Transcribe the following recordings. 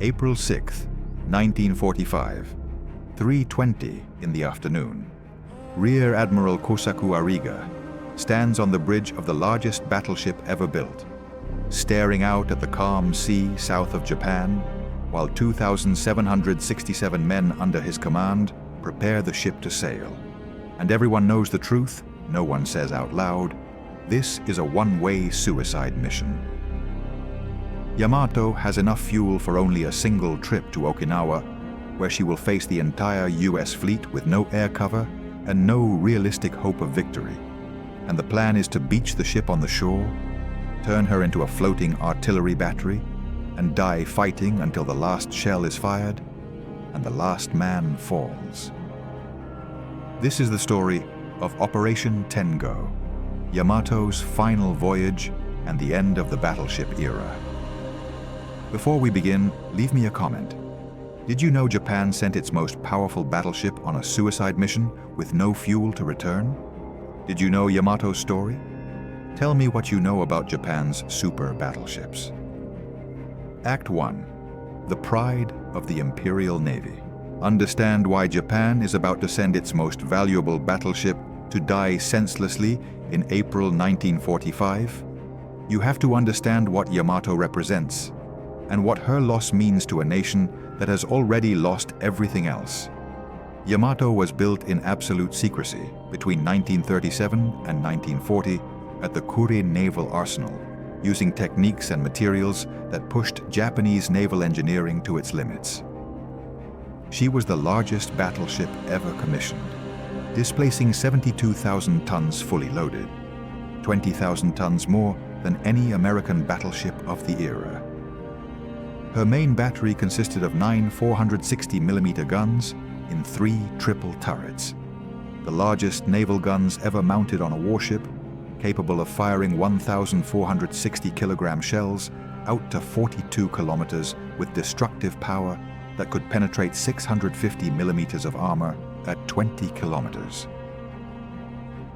April 6, 1945, 3:20 in the afternoon. Rear Admiral Kosaku Ariga stands on the bridge of the largest battleship ever built, staring out at the calm sea south of Japan, while 2,767 men under his command prepare the ship to sail. And everyone knows the truth, no one says out loud, this is a one-way suicide mission. Yamato has enough fuel for only a single trip to Okinawa, where she will face the entire US fleet with no air cover and no realistic hope of victory. And the plan is to beach the ship on the shore, turn her into a floating artillery battery, and die fighting until the last shell is fired and the last man falls. This is the story of Operation Tengo, Yamato's final voyage and the end of the battleship era. Before we begin, leave me a comment. Did you know Japan sent its most powerful battleship on a suicide mission with no fuel to return? Did you know Yamato's story? Tell me what you know about Japan's super battleships. Act 1. The Pride of the Imperial Navy. Understand why Japan is about to send its most valuable battleship to die senselessly in April 1945? You have to understand what Yamato represents and what her loss means to a nation that has already lost everything else. Yamato was built in absolute secrecy between 1937 and 1940 at the Kure Naval Arsenal, using techniques and materials that pushed Japanese naval engineering to its limits. She was the largest battleship ever commissioned, displacing 72,000 tons fully loaded, 20,000 tons more than any American battleship of the era. Her main battery consisted of 9 460mm guns in 3 triple turrets, the largest naval guns ever mounted on a warship, capable of firing 1,460-kilogram shells out to 42 kilometers with destructive power that could penetrate 650 millimeters of armor at 20 kilometers.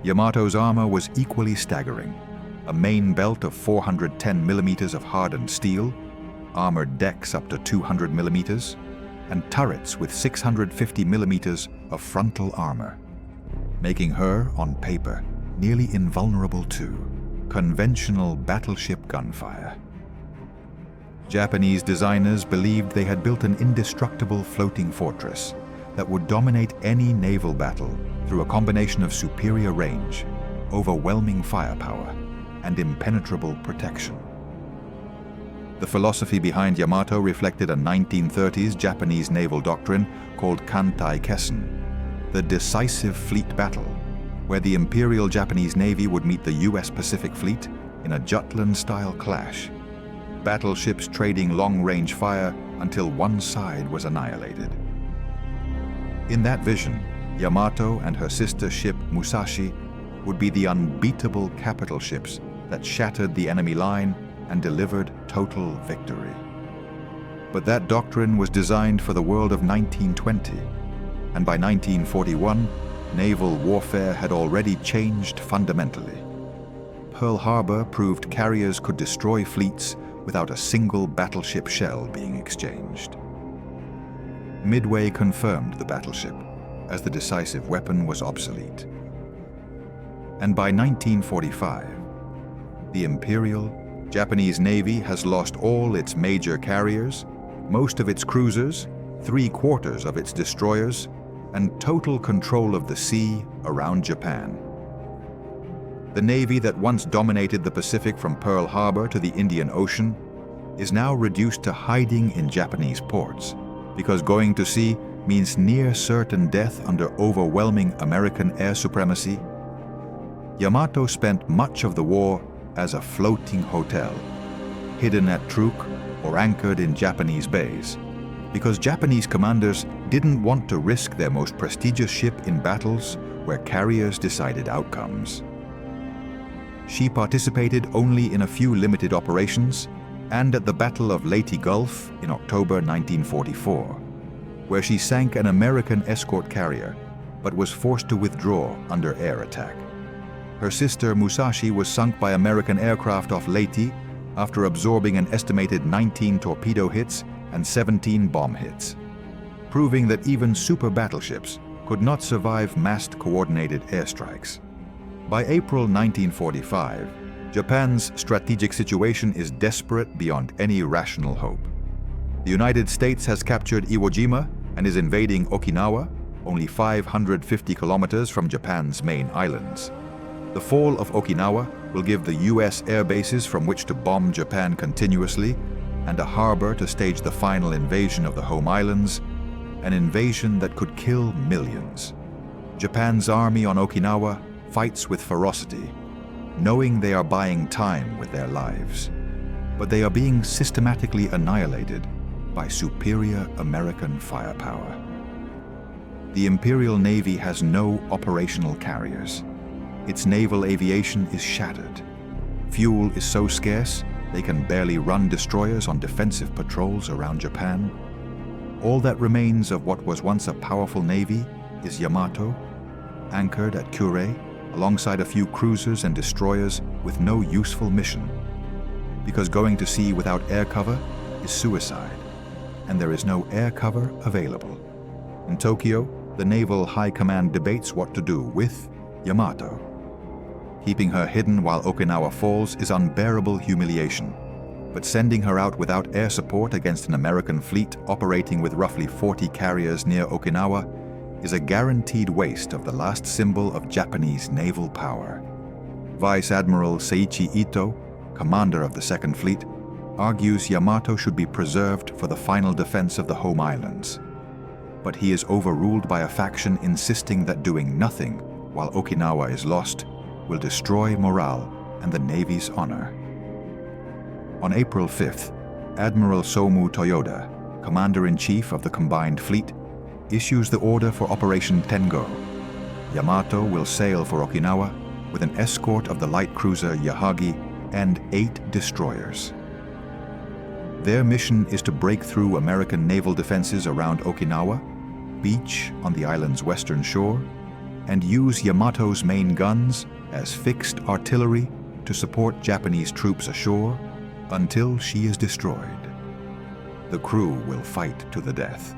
Yamato's armor was equally staggering: a main belt of 410 millimeters of hardened steel, armored decks up to 200 millimeters, and turrets with 650 millimeters of frontal armor, making her, on paper, nearly invulnerable to conventional battleship gunfire. Japanese designers believed they had built an indestructible floating fortress that would dominate any naval battle through a combination of superior range, overwhelming firepower, and impenetrable protection. The philosophy behind Yamato reflected a 1930s Japanese naval doctrine called Kantai Kessen, the decisive fleet battle, where the Imperial Japanese Navy would meet the US Pacific Fleet in a Jutland-style clash, battleships trading long-range fire until one side was annihilated. In that vision, Yamato and her sister ship Musashi would be the unbeatable capital ships that shattered the enemy line and delivered total victory. But that doctrine was designed for the world of 1920, and by 1941, naval warfare had already changed fundamentally. Pearl Harbor proved carriers could destroy fleets without a single battleship shell being exchanged. Midway confirmed the battleship, as the decisive weapon was obsolete. And by 1945, the Imperial Japanese Navy has lost all its major carriers, most of its cruisers, 3/4 of its destroyers, and total control of the sea around Japan. The Navy that once dominated the Pacific from Pearl Harbor to the Indian Ocean is now reduced to hiding in Japanese ports, because going to sea means near certain death under overwhelming American air supremacy. Yamato spent much of the war as a floating hotel, hidden at Truk or anchored in Japanese bays, because Japanese commanders didn't want to risk their most prestigious ship in battles where carriers decided outcomes. She participated only in a few limited operations and at the Battle of Leyte Gulf in October 1944, where she sank an American escort carrier but was forced to withdraw under air attack. Her sister Musashi was sunk by American aircraft off Leyte after absorbing an estimated 19 torpedo hits and 17 bomb hits, proving that even super battleships could not survive massed coordinated airstrikes. By April 1945, Japan's strategic situation is desperate beyond any rational hope. The United States has captured Iwo Jima and is invading Okinawa, only 550 kilometers from Japan's main islands. The fall of Okinawa will give the US air bases from which to bomb Japan continuously and a harbor to stage the final invasion of the home islands, an invasion that could kill millions. Japan's army on Okinawa fights with ferocity, knowing they are buying time with their lives. But they are being systematically annihilated by superior American firepower. The Imperial Navy has no operational carriers. Its naval aviation is shattered. Fuel is so scarce, they can barely run destroyers on defensive patrols around Japan. All that remains of what was once a powerful navy is Yamato, anchored at Kure, alongside a few cruisers and destroyers with no useful mission. Because going to sea without air cover is suicide, and there is no air cover available. In Tokyo, the Naval High Command debates what to do with Yamato. Keeping her hidden while Okinawa falls is unbearable humiliation, but sending her out without air support against an American fleet operating with roughly 40 carriers near Okinawa is a guaranteed waste of the last symbol of Japanese naval power. Vice Admiral Seiichi Ito, commander of the Second Fleet, argues Yamato should be preserved for the final defense of the home islands. But he is overruled by a faction insisting that doing nothing while Okinawa is lost will destroy morale and the Navy's honor. On April 5th, Admiral Somu Toyoda, Commander-in-Chief of the Combined Fleet, issues the order for Operation Tengo. Yamato will sail for Okinawa with an escort of the light cruiser Yahagi and 8 destroyers. Their mission is to break through American naval defenses around Okinawa, beach on the island's western shore, and use Yamato's main guns as fixed artillery to support Japanese troops ashore until she is destroyed. The crew will fight to the death.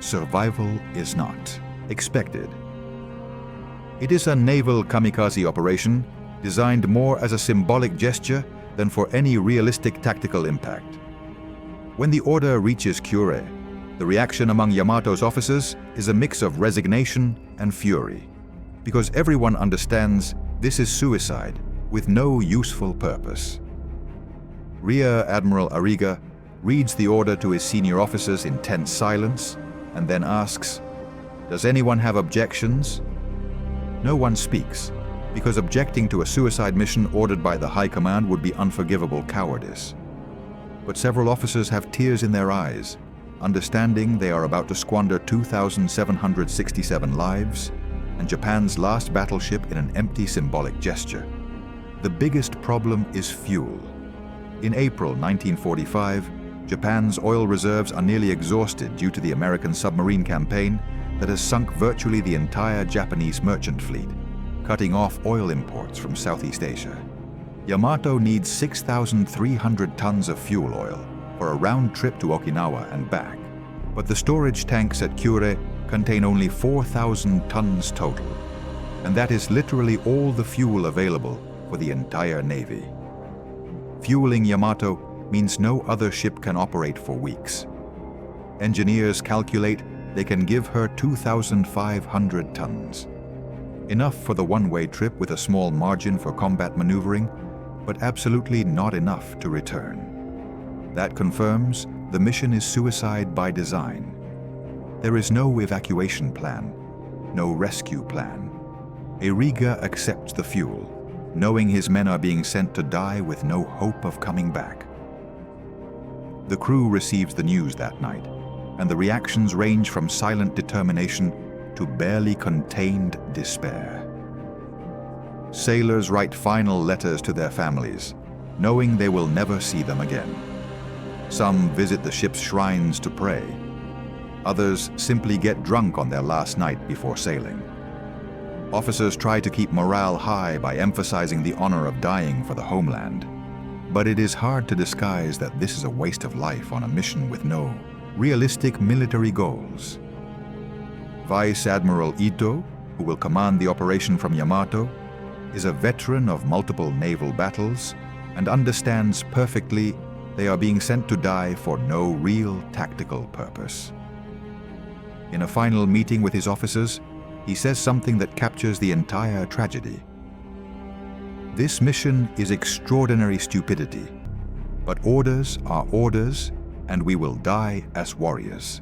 Survival is not expected. It is a naval kamikaze operation designed more as a symbolic gesture than for any realistic tactical impact. When the order reaches Kure, the reaction among Yamato's officers is a mix of resignation and fury, because everyone understands this is suicide with no useful purpose. Rear Admiral Ariga reads the order to his senior officers in tense silence and then asks, "Does anyone have objections?" No one speaks, because objecting to a suicide mission ordered by the High Command would be unforgivable cowardice. But several officers have tears in their eyes, understanding they are about to squander 2,767 lives and Japan's last battleship in an empty symbolic gesture. The biggest problem is fuel. In April 1945, Japan's oil reserves are nearly exhausted due to the American submarine campaign that has sunk virtually the entire Japanese merchant fleet, cutting off oil imports from Southeast Asia. Yamato needs 6,300 tons of fuel oil for a round trip to Okinawa and back, but the storage tanks at Kure contain only 4,000 tons total, and that is literally all the fuel available for the entire Navy. Fueling Yamato means no other ship can operate for weeks. Engineers calculate they can give her 2,500 tons. Enough for the one-way trip with a small margin for combat maneuvering, but absolutely not enough to return. That confirms the mission is suicide by design. There is no evacuation plan, no rescue plan. Ariga accepts the fuel, knowing his men are being sent to die with no hope of coming back. The crew receives the news that night, and the reactions range from silent determination to barely contained despair. Sailors write final letters to their families, knowing they will never see them again. Some visit the ship's shrines to pray. Others simply get drunk on their last night before sailing. Officers try to keep morale high by emphasizing the honor of dying for the homeland. But it is hard to disguise that this is a waste of life on a mission with no realistic military goals. Vice Admiral Ito, who will command the operation from Yamato, is a veteran of multiple naval battles and understands perfectly they are being sent to die for no real tactical purpose. In a final meeting with his officers, he says something that captures the entire tragedy. This mission is extraordinary stupidity, but orders are orders, and we will die as warriors.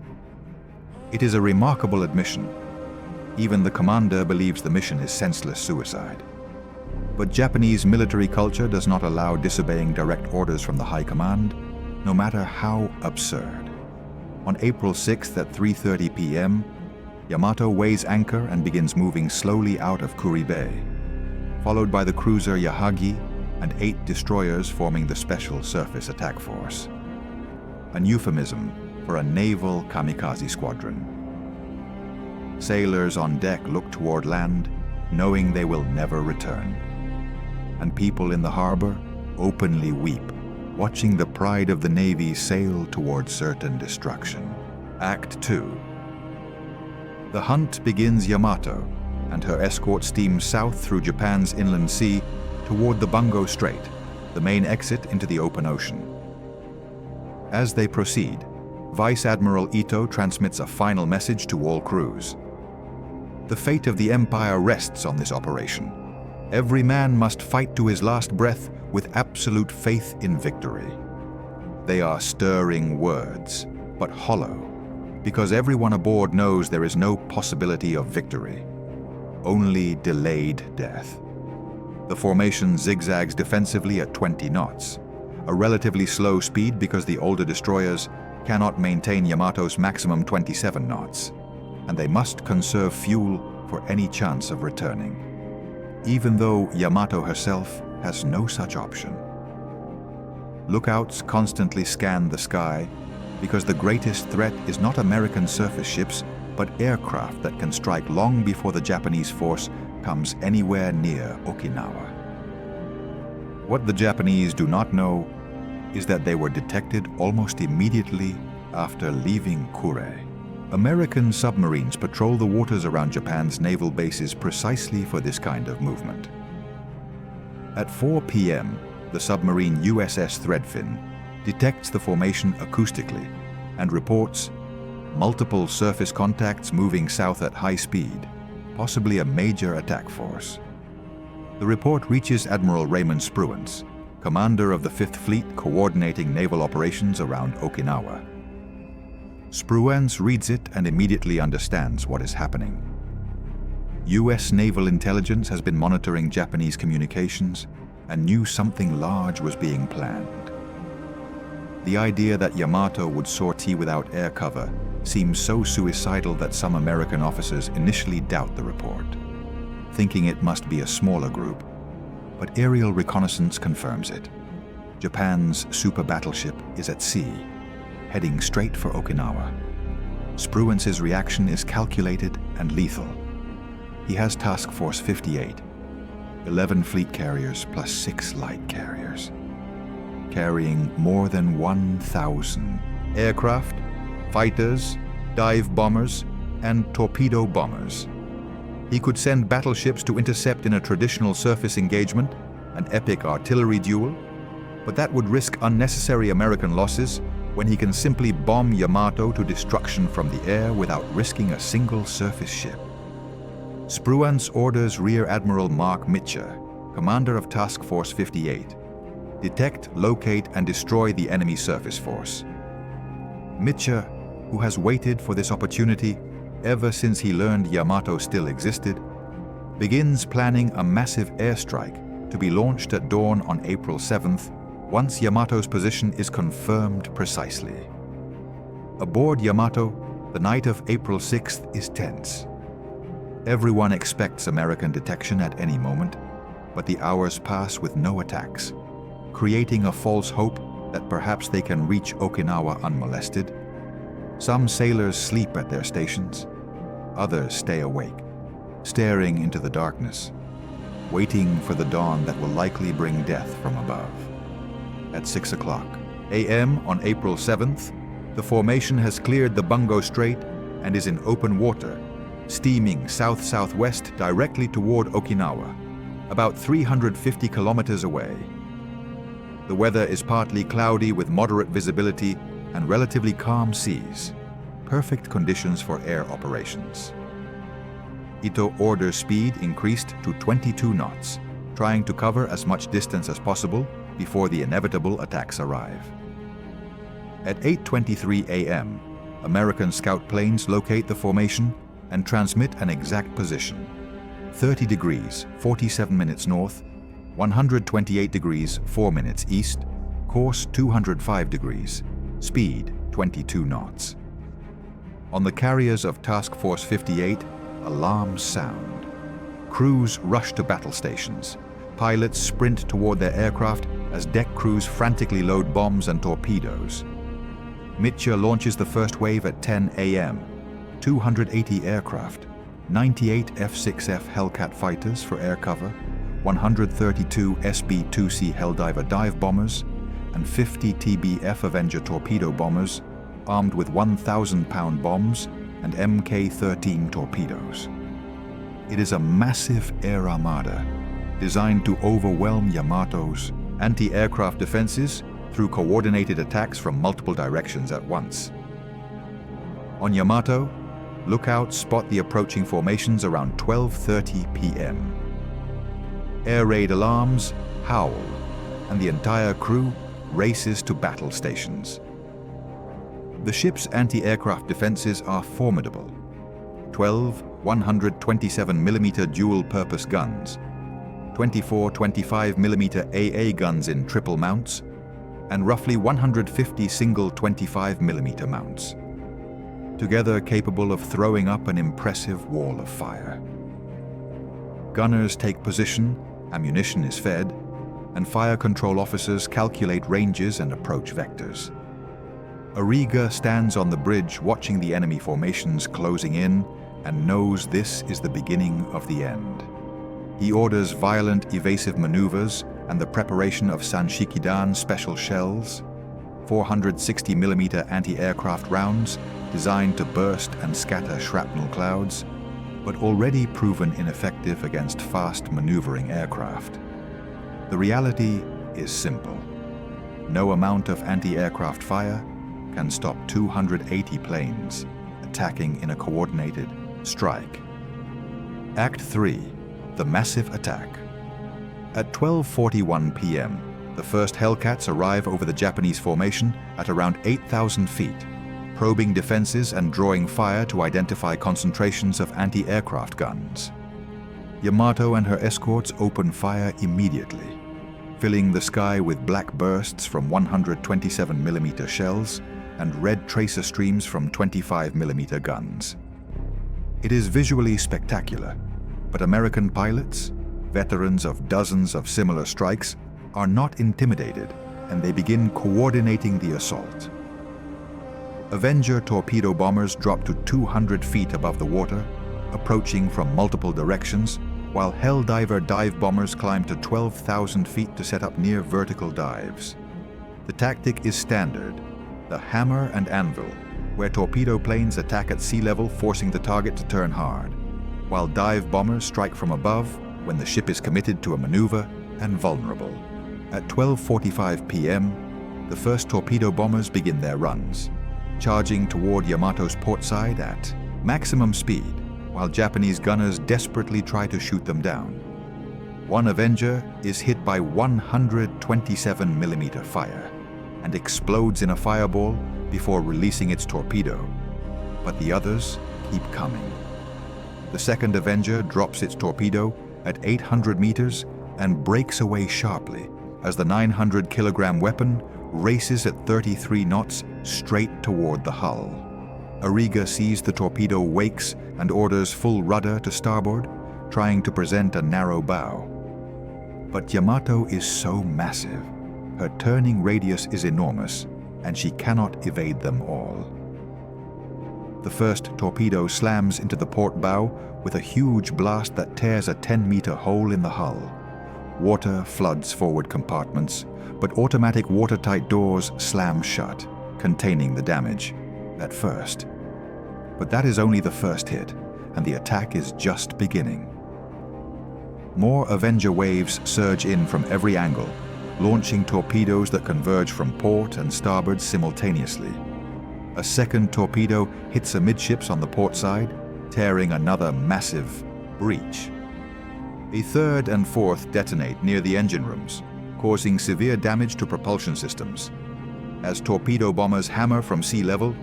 It is a remarkable admission. Even the commander believes the mission is senseless suicide. But Japanese military culture does not allow disobeying direct orders from the high command, no matter how absurd. On April 6th at 3:30 p.m., Yamato weighs anchor and begins moving slowly out of Kuri Bay, followed by the cruiser Yahagi and 8 destroyers forming the Special Surface Attack Force. An euphemism for a naval kamikaze squadron. Sailors on deck look toward land, knowing they will never return. And people in the harbor openly weep, watching the pride of the Navy sail toward certain destruction. Act 2. The hunt begins Yamato, and her escort steams south through Japan's inland sea toward the Bungo Strait, the main exit into the open ocean. As they proceed, Vice Admiral Ito transmits a final message to all crews. The fate of the Empire rests on this operation. Every man must fight to his last breath with absolute faith in victory. They are stirring words, but hollow, because everyone aboard knows there is no possibility of victory, only delayed death. The formation zigzags defensively at 20 knots, a relatively slow speed because the older destroyers cannot maintain Yamato's maximum 27 knots, and they must conserve fuel for any chance of returning, even though Yamato herself has no such option. Lookouts constantly scan the sky because the greatest threat is not American surface ships, but aircraft that can strike long before the Japanese force comes anywhere near Okinawa. What the Japanese do not know is that they were detected almost immediately after leaving Kure. American submarines patrol the waters around Japan's naval bases precisely for this kind of movement. At 4 p.m., the submarine USS Threadfin detects the formation acoustically and reports multiple surface contacts moving south at high speed, possibly a major attack force. The report reaches Admiral Raymond Spruance, commander of the 5th Fleet coordinating naval operations around Okinawa. Spruance reads it and immediately understands what is happening. U.S. naval intelligence has been monitoring Japanese communications and knew something large was being planned. The idea that Yamato would sortie without air cover seems so suicidal that some American officers initially doubt the report, thinking it must be a smaller group. But aerial reconnaissance confirms it. Japan's super battleship is at sea, heading straight for Okinawa. Spruance's reaction is calculated and lethal. He has Task Force 58, 11 fleet carriers plus 6 light carriers, carrying more than 1,000 aircraft, fighters, dive bombers, and torpedo bombers. He could send battleships to intercept in a traditional surface engagement, an epic artillery duel, but that would risk unnecessary American losses when he can simply bomb Yamato to destruction from the air without risking a single surface ship. Spruance orders Rear Admiral Mark Mitcher, commander of Task Force 58, detect, locate, and destroy the enemy surface force. Mitcher, who has waited for this opportunity ever since he learned Yamato still existed, begins planning a massive airstrike to be launched at dawn on April 7th, once Yamato's position is confirmed precisely. Aboard Yamato, the night of April 6th is tense. Everyone expects American detection at any moment, but the hours pass with no attacks, creating a false hope that perhaps they can reach Okinawa unmolested. Some sailors sleep at their stations, others stay awake, staring into the darkness, waiting for the dawn that will likely bring death from above. at 6 a.m. on April 7th, the formation has cleared the Bungo Strait and is in open water, steaming south-southwest directly toward Okinawa, about 350 kilometers away. The weather is partly cloudy with moderate visibility and relatively calm seas, perfect conditions for air operations. Ito orders speed increased to 22 knots, trying to cover as much distance as possible before the inevitable attacks arrive. At 8:23 a.m., American scout planes locate the formation and transmit an exact position: 30 degrees, 47 minutes north, 128 degrees, 4 minutes east, course 205 degrees, speed 22 knots. On the carriers of Task Force 58, alarms sound. Crews rush to battle stations. Pilots sprint toward their aircraft as deck crews frantically load bombs and torpedoes. Mitchell launches the first wave at 10 a.m. 280 aircraft, 98 F-6F Hellcat fighters for air cover, 132 SB-2C Helldiver dive bombers, and 50 TBF Avenger torpedo bombers armed with 1,000-pound bombs and Mk-13 torpedoes. It is a massive air armada designed to overwhelm Yamato's anti-aircraft defenses through coordinated attacks from multiple directions at once. On Yamato, lookouts spot the approaching formations around 12:30 p.m. Air raid alarms howl, and the entire crew races to battle stations. The ship's anti-aircraft defenses are formidable: 12 127mm dual-purpose guns, 24 25mm AA guns in triple mounts, and roughly 150 single 25mm mounts, together capable of throwing up an impressive wall of fire. Gunners take position, ammunition is fed, and fire control officers calculate ranges and approach vectors. Ariga stands on the bridge watching the enemy formations closing in and knows this is the beginning of the end. He orders violent evasive maneuvers and the preparation of Sanshikidan special shells, 460mm anti-aircraft rounds designed to burst and scatter shrapnel clouds, but already proven ineffective against fast maneuvering aircraft. The reality is simple. No amount of anti-aircraft fire can stop 280 planes attacking in a coordinated strike. Act 3. The Massive Attack. At 12:41 p.m., the first Hellcats arrive over the Japanese formation at around 8,000 feet, probing defenses and drawing fire to identify concentrations of anti-aircraft guns. Yamato and her escorts open fire immediately, filling the sky with black bursts from 127mm shells and red tracer streams from 25mm guns. It is visually spectacular, but American pilots, veterans of dozens of similar strikes, are not intimidated, and they begin coordinating the assault. Avenger torpedo bombers drop to 200 feet above the water, approaching from multiple directions, while Helldiver dive bombers climb to 12,000 feet to set up near vertical dives. The tactic is standard: the hammer and anvil, where torpedo planes attack at sea level, forcing the target to turn hard, while dive bombers strike from above when the ship is committed to a maneuver and vulnerable. At 12:45 p.m., the first torpedo bombers begin their runs, charging toward Yamato's portside at maximum speed, while Japanese gunners desperately try to shoot them down. One Avenger is hit by 127mm fire and explodes in a fireball before releasing its torpedo, but the others keep coming. The second Avenger drops its torpedo at 800 meters and breaks away sharply as the 900-kilogram weapon races at 33 knots straight toward the hull. Ariga sees the torpedo wakes and orders full rudder to starboard, trying to present a narrow bow. But Yamato is so massive, her turning radius is enormous, and she cannot evade them all. The first torpedo slams into the port bow with a huge blast that tears a 10-meter hole in the hull, Water floods forward compartments, but automatic watertight doors slam shut, containing the damage at first. But that is only the first hit, and the attack is just beginning. More Avenger waves surge in from every angle, launching torpedoes that converge from port and starboard simultaneously. A second torpedo hits amidships on the port side, tearing another massive breach. A third and fourth detonate near the engine rooms, causing severe damage to propulsion systems. As torpedo bombers hammer from sea level,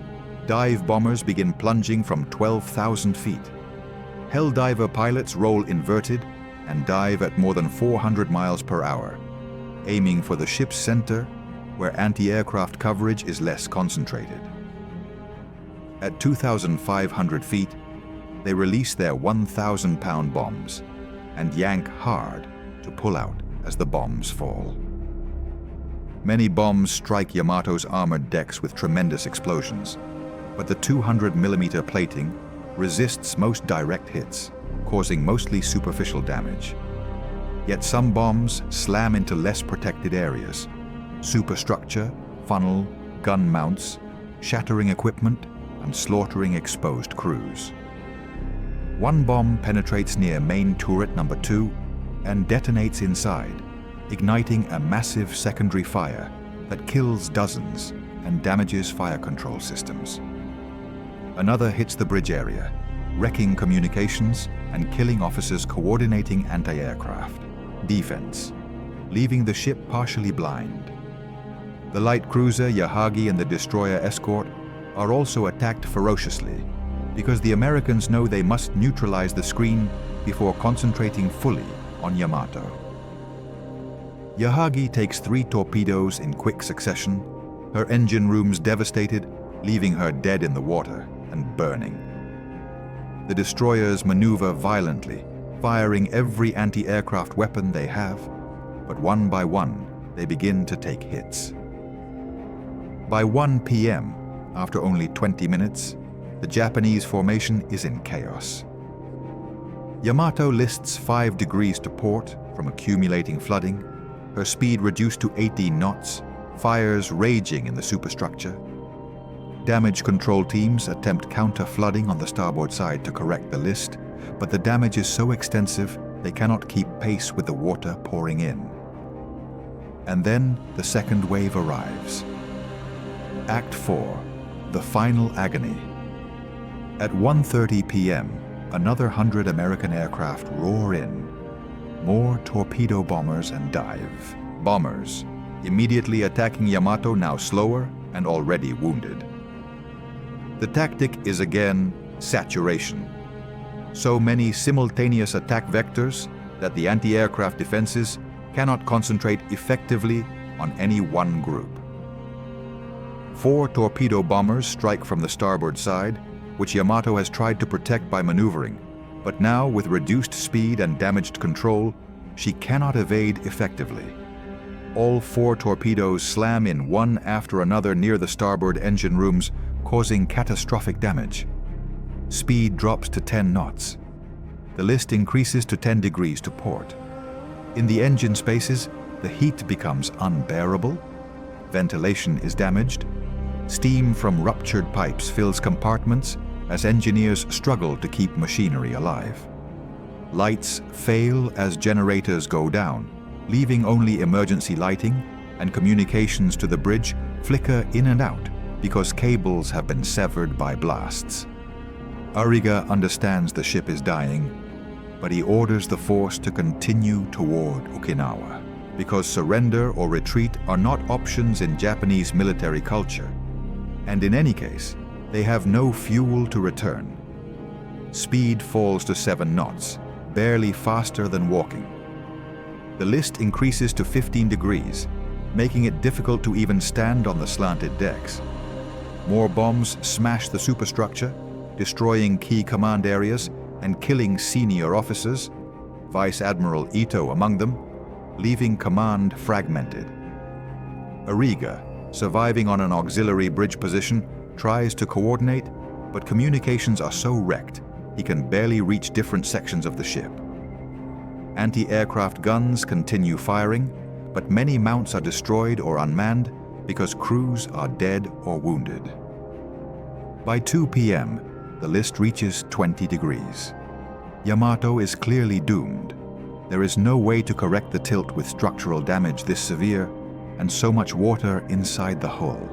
dive bombers begin plunging from 12,000 feet. Helldiver pilots roll inverted and dive at more than 400 miles per hour, aiming for the ship's center where anti-aircraft coverage is less concentrated. At 2,500 feet, they release their 1,000-pound bombs and yank hard to pull out as the bombs fall. Many bombs strike Yamato's armored decks with tremendous explosions, but the 200mm plating resists most direct hits, causing mostly superficial damage. Yet some bombs slam into less protected areas: superstructure, funnel, gun mounts, shattering equipment, and slaughtering exposed crews. One bomb penetrates near main turret number 2 and detonates inside, igniting a massive secondary fire that kills dozens and damages fire control systems. Another hits the bridge area, wrecking communications and killing officers coordinating anti-aircraft defense, leaving the ship partially blind. The light cruiser Yahagi and the destroyer escort are also attacked ferociously, because the Americans know they must neutralize the screen before concentrating fully on Yamato. Yahagi takes 3 torpedoes in quick succession, her engine rooms devastated, leaving her dead in the water and burning. The destroyers maneuver violently, firing every anti-aircraft weapon they have, but one by one they begin to take hits. By 1 p.m., after only 20 minutes, the Japanese formation is in chaos. Yamato lists 5 degrees to port from accumulating flooding, her speed reduced to 18 knots, fires raging in the superstructure. Damage control teams attempt counter-flooding on the starboard side to correct the list, but the damage is so extensive they cannot keep pace with the water pouring in. And then the second wave arrives. Act 4, the final agony. At 1:30 p.m., another 100 American aircraft roar in. More torpedo bombers and dive bombers, immediately attacking Yamato, now slower and already wounded. The tactic is again saturation. So many simultaneous attack vectors that the anti-aircraft defenses cannot concentrate effectively on any one group. 4 torpedo bombers strike from the starboard side, which Yamato has tried to protect by maneuvering, but now with reduced speed and damaged control, she cannot evade effectively. All 4 torpedoes slam in one after another near the starboard engine rooms, causing catastrophic damage. Speed drops to 10 knots. The list increases to 10 degrees to port. In the engine spaces, the heat becomes unbearable, ventilation is damaged, steam from ruptured pipes fills compartments as engineers struggle to keep machinery alive. Lights fail as generators go down, leaving only emergency lighting, and communications to the bridge flicker in and out because cables have been severed by blasts. Ariga understands the ship is dying, but he orders the force to continue toward Okinawa, because surrender or retreat are not options in Japanese military culture, and in any case, they have no fuel to return. Speed falls to 7 knots, barely faster than walking. The list increases to 15 degrees, making it difficult to even stand on the slanted decks. More bombs smash the superstructure, destroying key command areas and killing senior officers, Vice Admiral Ito among them, leaving command fragmented. Ariga, surviving on an auxiliary bridge position, tries to coordinate, but communications are so wrecked he can barely reach different sections of the ship. Anti-aircraft guns continue firing, but many mounts are destroyed or unmanned because crews are dead or wounded. By 2 p.m., the list reaches 20 degrees. Yamato is clearly doomed. There is no way to correct the tilt with structural damage this severe and so much water inside the hull.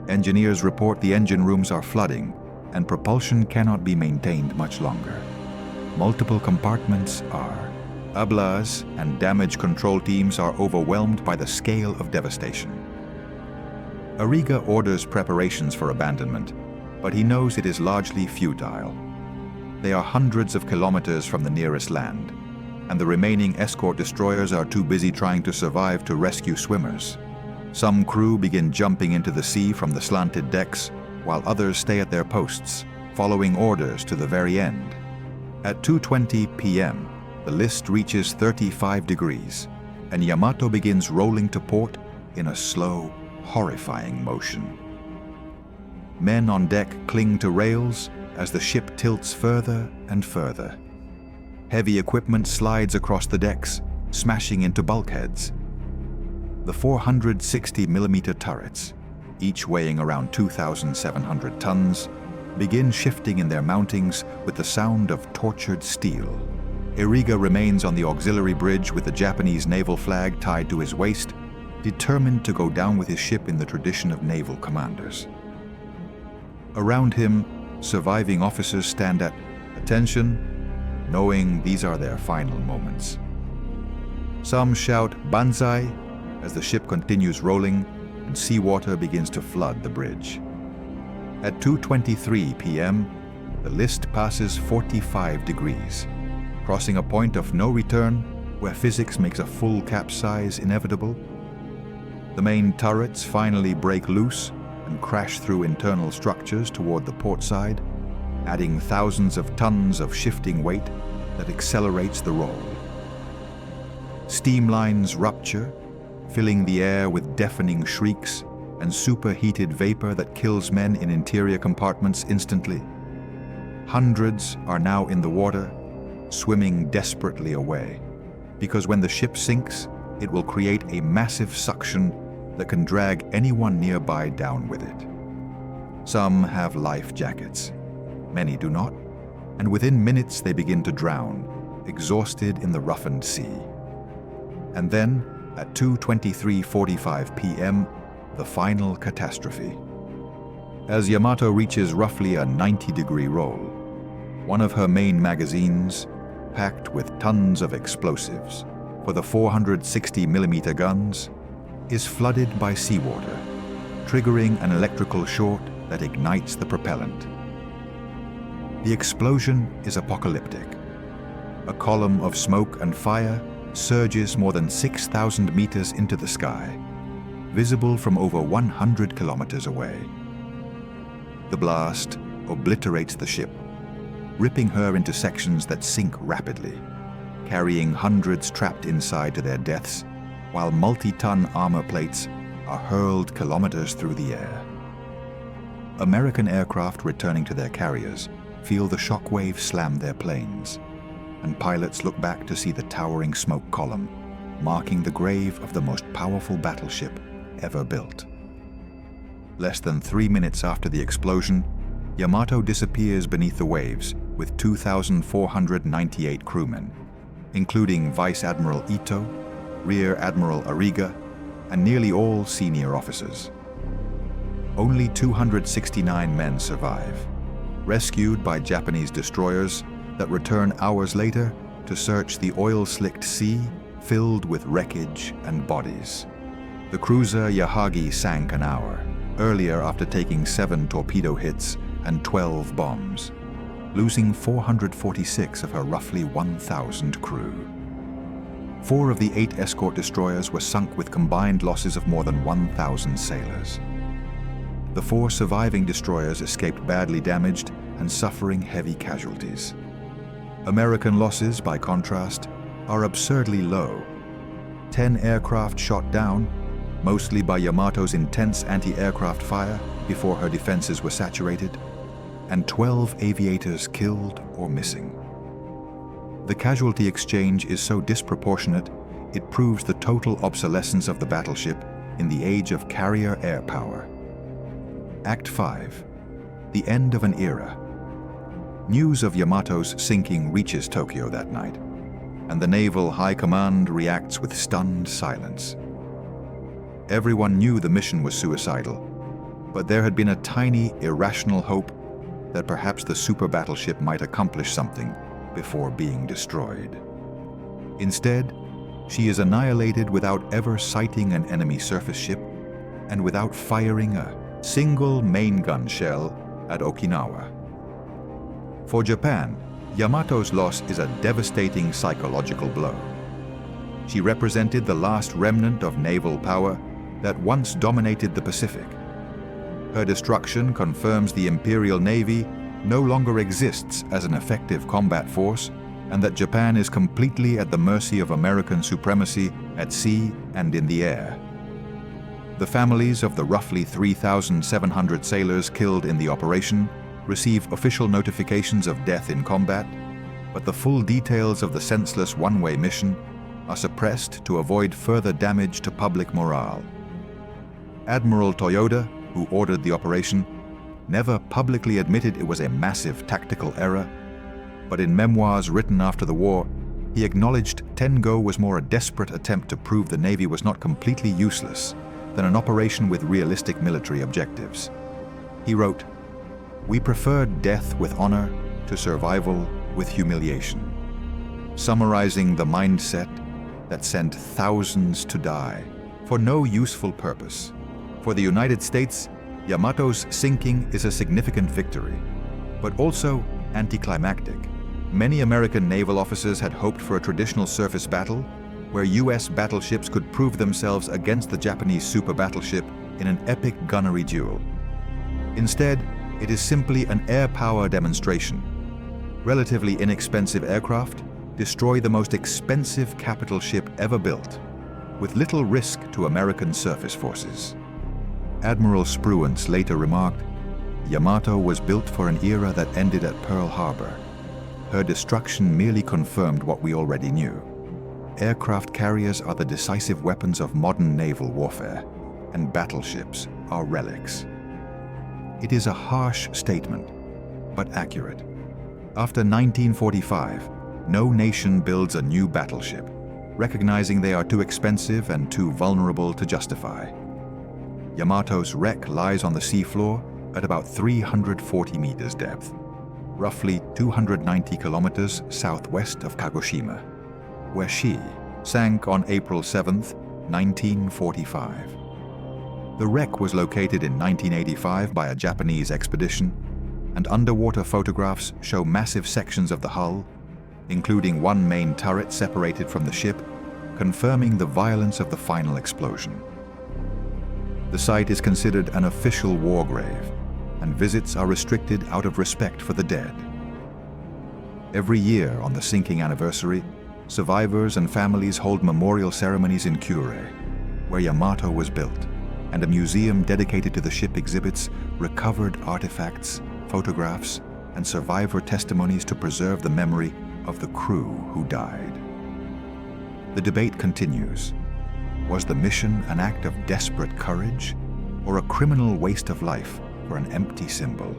Engineers report the engine rooms are flooding and propulsion cannot be maintained much longer. Multiple compartments are ablaze and damage control teams are overwhelmed by the scale of devastation. Ariga orders preparations for abandonment, but he knows it is largely futile. They are hundreds of kilometers from the nearest land, and the remaining escort destroyers are too busy trying to survive to rescue swimmers. Some crew begin jumping into the sea from the slanted decks, while others stay at their posts, following orders to the very end. At 2:20 p.m., the list reaches 35 degrees, and Yamato begins rolling to port in a slow, horrifying motion. Men on deck cling to rails as the ship tilts further and further. Heavy equipment slides across the decks, smashing into bulkheads. The 460mm turrets, each weighing around 2,700 tons, begin shifting in their mountings with the sound of tortured steel. Ariga remains on the auxiliary bridge with the Japanese naval flag tied to his waist, determined to go down with his ship in the tradition of naval commanders. Around him, surviving officers stand at attention, knowing these are their final moments. Some shout "Banzai" as the ship continues rolling and seawater begins to flood the bridge. At 2:23 p.m., the list passes 45 degrees, crossing a point of no return where physics makes a full capsize inevitable. The main turrets finally break loose and crash through internal structures toward the port side, adding thousands of tons of shifting weight that accelerates the roll. Steam lines rupture, filling the air with deafening shrieks and superheated vapor that kills men in interior compartments instantly. Hundreds are now in the water, swimming desperately away, because when the ship sinks, it will create a massive suction that can drag anyone nearby down with it. Some have life jackets. Many do not, and within minutes they begin to drown, exhausted in the roughened sea. And then, at 2:23:45 p.m., the final catastrophe. As Yamato reaches roughly a 90-degree roll, one of her main magazines, packed with tons of explosives for the 460mm guns, is flooded by seawater, triggering an electrical short that ignites the propellant. The explosion is apocalyptic. A column of smoke and fire surges more than 6,000 meters into the sky, visible from over 100 kilometers away. The blast obliterates the ship, ripping her into sections that sink rapidly, carrying hundreds trapped inside to their deaths, while multi-ton armor plates are hurled kilometers through the air. American aircraft returning to their carriers feel the shockwave slam their planes, and pilots look back to see the towering smoke column, marking the grave of the most powerful battleship ever built. Less than 3 minutes after the explosion, Yamato disappears beneath the waves with 2,498 crewmen, including Vice Admiral Ito, Rear Admiral Ariga, and nearly all senior officers. Only 269 men survive, rescued by Japanese destroyers that return hours later to search the oil-slicked sea filled with wreckage and bodies. The cruiser Yahagi sank an hour earlier after taking 7 torpedo hits and 12 bombs, losing 446 of her roughly 1,000 crew. 4 of the 8 escort destroyers were sunk with combined losses of more than 1,000 sailors. The 4 surviving destroyers escaped badly damaged and suffering heavy casualties. American losses, by contrast, are absurdly low. 10 aircraft shot down, mostly by Yamato's intense anti-aircraft fire before her defenses were saturated, and 12 aviators killed or missing. The casualty exchange is so disproportionate, it proves the total obsolescence of the battleship in the age of carrier air power. Act 5. The end of an era. News of Yamato's sinking reaches Tokyo that night, and the Naval High Command reacts with stunned silence. Everyone knew the mission was suicidal, but there had been a tiny, irrational hope that perhaps the super battleship might accomplish something before being destroyed. Instead, she is annihilated without ever sighting an enemy surface ship and without firing a single main gun shell at Okinawa. For Japan, Yamato's loss is a devastating psychological blow. She represented the last remnant of naval power that once dominated the Pacific. Her destruction confirms the Imperial Navy no longer exists as an effective combat force, and that Japan is completely at the mercy of American supremacy at sea and in the air. The families of the roughly 3,700 sailors killed in the operation receive official notifications of death in combat, but the full details of the senseless one-way mission are suppressed to avoid further damage to public morale. Admiral Toyoda, who ordered the operation, never publicly admitted it was a massive tactical error, but in memoirs written after the war, he acknowledged Tengo was more a desperate attempt to prove the Navy was not completely useless than an operation with realistic military objectives. He wrote, "We preferred death with honor to survival with humiliation," summarizing the mindset that sent thousands to die for no useful purpose. For the United States, Yamato's sinking is a significant victory, but also anticlimactic. Many American naval officers had hoped for a traditional surface battle where U.S. battleships could prove themselves against the Japanese super battleship in an epic gunnery duel. Instead, it is simply an air power demonstration. Relatively inexpensive aircraft destroy the most expensive capital ship ever built, with little risk to American surface forces. Admiral Spruance later remarked, "Yamato was built for an era that ended at Pearl Harbor. Her destruction merely confirmed what we already knew. Aircraft carriers are the decisive weapons of modern naval warfare, and battleships are relics." It is a harsh statement, but accurate. After 1945, no nation builds a new battleship, recognizing they are too expensive and too vulnerable to justify. Yamato's wreck lies on the seafloor at about 340 meters depth, roughly 290 kilometers southwest of Kagoshima, where she sank on April 7, 1945. The wreck was located in 1985 by a Japanese expedition, and underwater photographs show massive sections of the hull, including one main turret separated from the ship, confirming the violence of the final explosion. The site is considered an official war grave, and visits are restricted out of respect for the dead. Every year on the sinking anniversary, survivors and families hold memorial ceremonies in Kure, where Yamato was built, and a museum dedicated to the ship exhibits recovered artifacts, photographs, and survivor testimonies to preserve the memory of the crew who died. The debate continues. Was the mission an act of desperate courage, or a criminal waste of life for an empty symbol?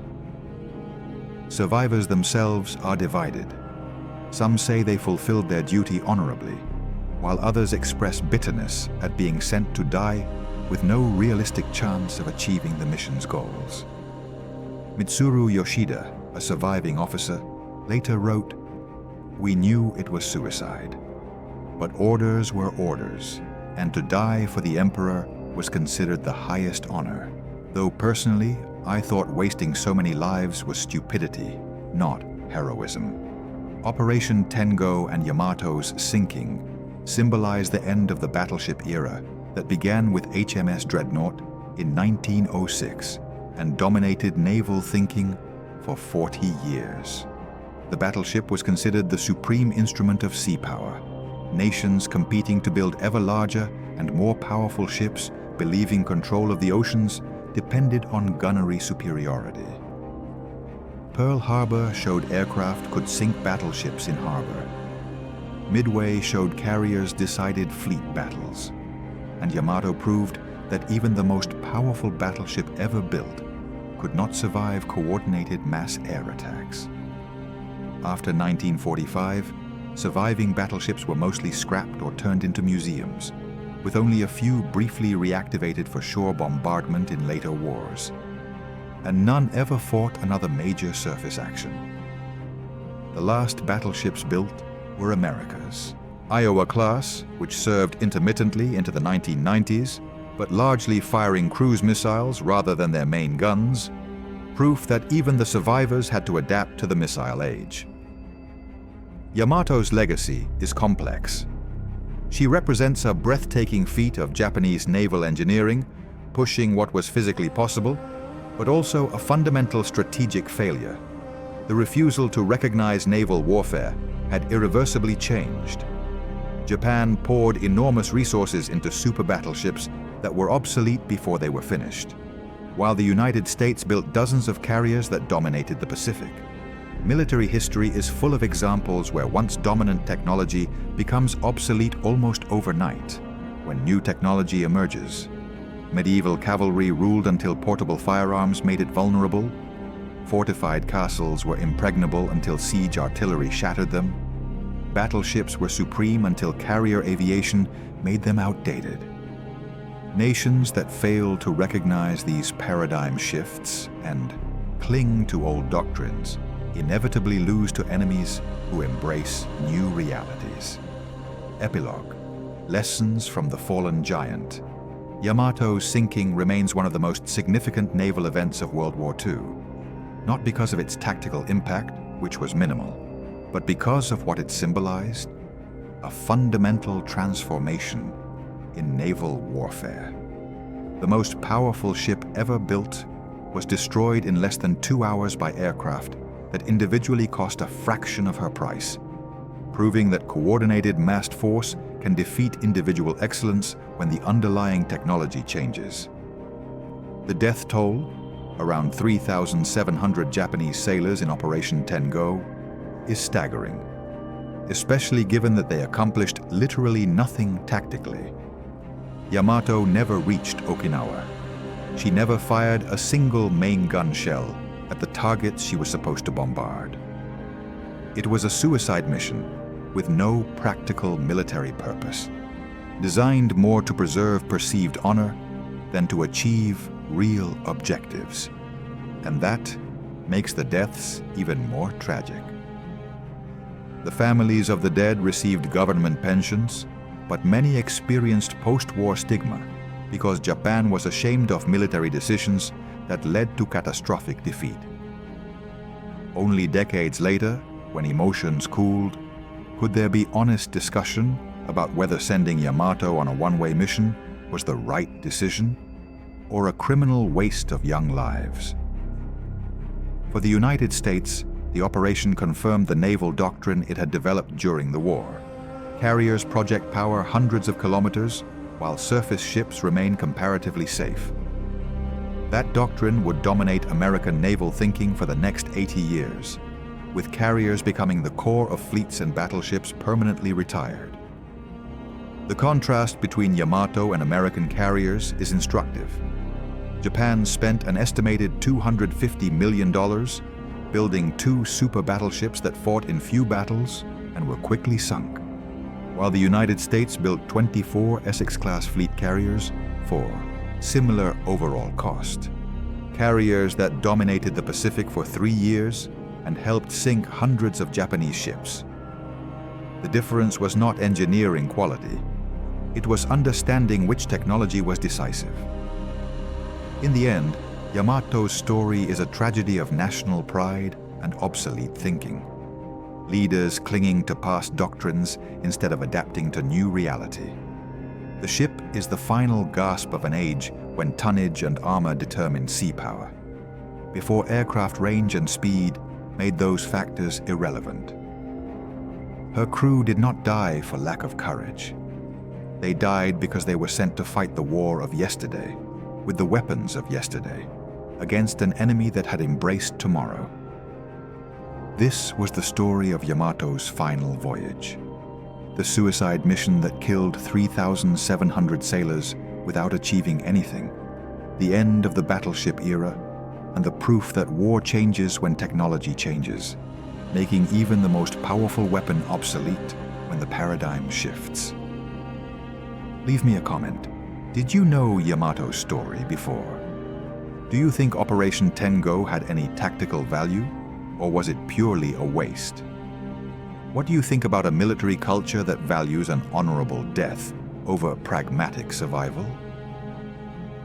Survivors themselves are divided. Some say they fulfilled their duty honorably, while others express bitterness at being sent to die with no realistic chance of achieving the mission's goals. Mitsuru Yoshida, a surviving officer, later wrote, "We knew it was suicide, but orders were orders, and to die for the emperor was considered the highest honor, though personally I thought wasting so many lives was stupidity, not heroism." Operation Tengo and Yamato's sinking symbolize the end of the battleship era that began with HMS Dreadnought in 1906 and dominated naval thinking for 40 years. The battleship was considered the supreme instrument of sea power, nations competing to build ever larger and more powerful ships believing control of the oceans depended on gunnery superiority. Pearl Harbor showed aircraft could sink battleships in harbor, Midway showed carriers decided fleet battles, and Yamato proved that even the most powerful battleship ever built could not survive coordinated mass air attacks. After 1945, surviving battleships were mostly scrapped or turned into museums, with only a few briefly reactivated for shore bombardment in later wars. And none ever fought another major surface action. The last battleships built were America's. Iowa-class, which served intermittently into the 1990s, but largely firing cruise missiles rather than their main guns, proof that even the survivors had to adapt to the missile age. Yamato's legacy is complex. She represents a breathtaking feat of Japanese naval engineering, pushing what was physically possible, but also a fundamental strategic failure. The refusal to recognize naval warfare had irreversibly changed. Japan poured enormous resources into super battleships that were obsolete before they were finished, while the United States built dozens of carriers that dominated the Pacific. Military history is full of examples where once dominant technology becomes obsolete almost overnight when new technology emerges. Medieval cavalry ruled until portable firearms made it vulnerable. Fortified castles were impregnable until siege artillery shattered them. Battleships were supreme until carrier aviation made them outdated. Nations that fail to recognize these paradigm shifts and cling to old doctrines inevitably lose to enemies who embrace new realities. Epilogue. Lessons from the fallen giant. Yamato's sinking remains one of the most significant naval events of World War II, not because of its tactical impact, which was minimal, but because of what it symbolized: a fundamental transformation in naval warfare. The most powerful ship ever built was destroyed in less than 2 hours by aircraft that individually cost a fraction of her price, proving that coordinated massed force can defeat individual excellence when the underlying technology changes. The death toll, around 3,700 Japanese sailors in Operation Tengo, is staggering, especially given that they accomplished literally nothing tactically. Yamato never reached Okinawa. She never fired a single main gun shell at the targets she was supposed to bombard. It was a suicide mission with no practical military purpose, designed more to preserve perceived honor than to achieve real objectives. And that makes the deaths even more tragic. The families of the dead received government pensions, but many experienced post-war stigma because Japan was ashamed of military decisions that led to catastrophic defeat. Only decades later, when emotions cooled, could there be honest discussion about whether sending Yamato on a one-way mission was the right decision, or a criminal waste of young lives. For the United States, the operation confirmed the naval doctrine it had developed during the war. Carriers project power hundreds of kilometers, while surface ships remain comparatively safe. That doctrine would dominate American naval thinking for the next 80 years, with carriers becoming the core of fleets and battleships permanently retired. The contrast between Yamato and American carriers is instructive. Japan spent an estimated $250 million building 2 super battleships that fought in few battles and were quickly sunk, while the United States built 24 Essex-class fleet carriers for similar overall cost. Carriers that dominated the Pacific for 3 years and helped sink hundreds of Japanese ships. The difference was not engineering quality. It was understanding which technology was decisive. In the end, Yamato's story is a tragedy of national pride and obsolete thinking. Leaders clinging to past doctrines instead of adapting to new reality. The ship is the final gasp of an age when tonnage and armor determined sea power, before aircraft range and speed made those factors irrelevant. Her crew did not die for lack of courage. They died because they were sent to fight the war of yesterday, with the weapons of yesterday, against an enemy that had embraced tomorrow. This was the story of Yamato's final voyage. The suicide mission that killed 3,700 sailors without achieving anything. The end of the battleship era, and the proof that war changes when technology changes, making even the most powerful weapon obsolete when the paradigm shifts. Leave me a comment. Did you know Yamato's story before? Do you think Operation Tengo had any tactical value, or was it purely a waste? What do you think about a military culture that values an honorable death over pragmatic survival?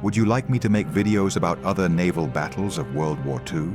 Would you like me to make videos about other naval battles of World War II?